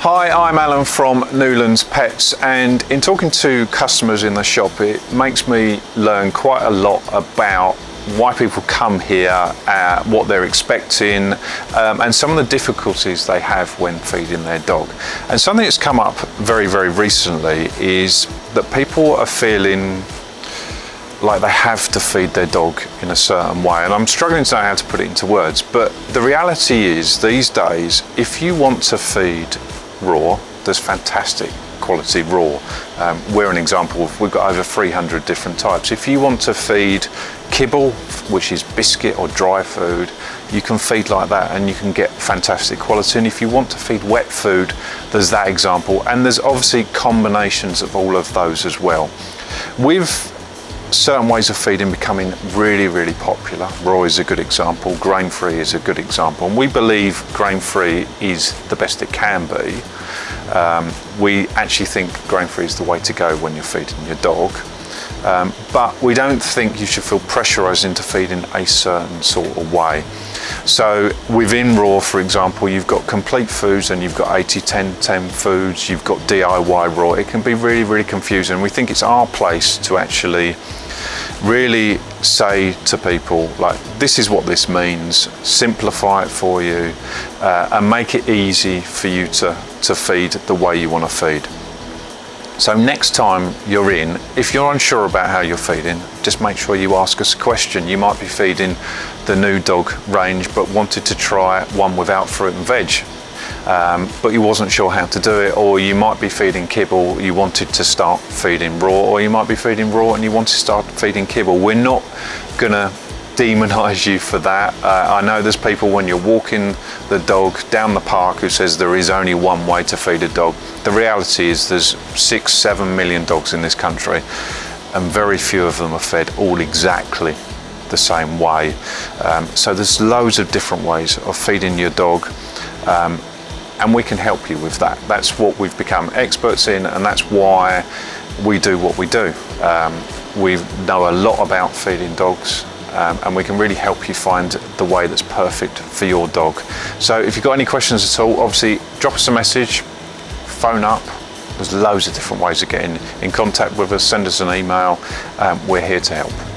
Hi, I'm Alan from Newlands Pets, and in talking to customers in the shop, it makes me learn quite a lot about why people come here, what they're expecting, and some of the difficulties they have when feeding their dog. And something that's come up very, very recently is that people are feeling like they have to feed their dog in a certain way, and I'm struggling to know how to put it into words, but the reality is these days, if you want to feed raw, there's fantastic quality raw. We're an example, we've got over 300 different types. If you want to feed kibble, which is biscuit or dry food, you can feed like that and you can get fantastic quality. And if you want to feed wet food, there's that example, and there's obviously combinations of all of those as well. With certain ways of feeding becoming really, really popular, raw is a good example, grain-free is a good example, and we believe grain-free is the best it can be. We actually think grain-free is the way to go when you're feeding your dog, but we don't think you should feel pressurized into feeding a certain sort of way. So within raw, for example, you've got complete foods and you've got 80-10-10 foods, you've got DIY raw. It can be really, really confusing. We think it's our place to actually really say to people, like, this is what this means, simplify it for you, and make it easy for you to feed the way you want to feed. So next time you're in, if you're unsure about how you're feeding, just make sure you ask us a question. You might be feeding the new dog range but wanted to try one without fruit and veg, but you wasn't sure how to do it, or you might be feeding kibble, you wanted to start feeding raw, or you might be feeding raw and you want to start feeding kibble. We're not gonna demonize you for that. I know there's people when you're walking the dog down the park who says there is only one way to feed a dog. The reality is there's 6-7 million dogs in this country, and very few of them are fed all exactly the same way. So there's loads of different ways of feeding your dog, and we can help you with that. That's what we've become experts in, and that's why we do what we do. We know a lot about feeding dogs, and we can really help you find the way that's perfect for your dog. So if you've got any questions at all, obviously drop us a message, phone up. There's loads of different ways of getting in contact with us. Send us an email. We're here to help.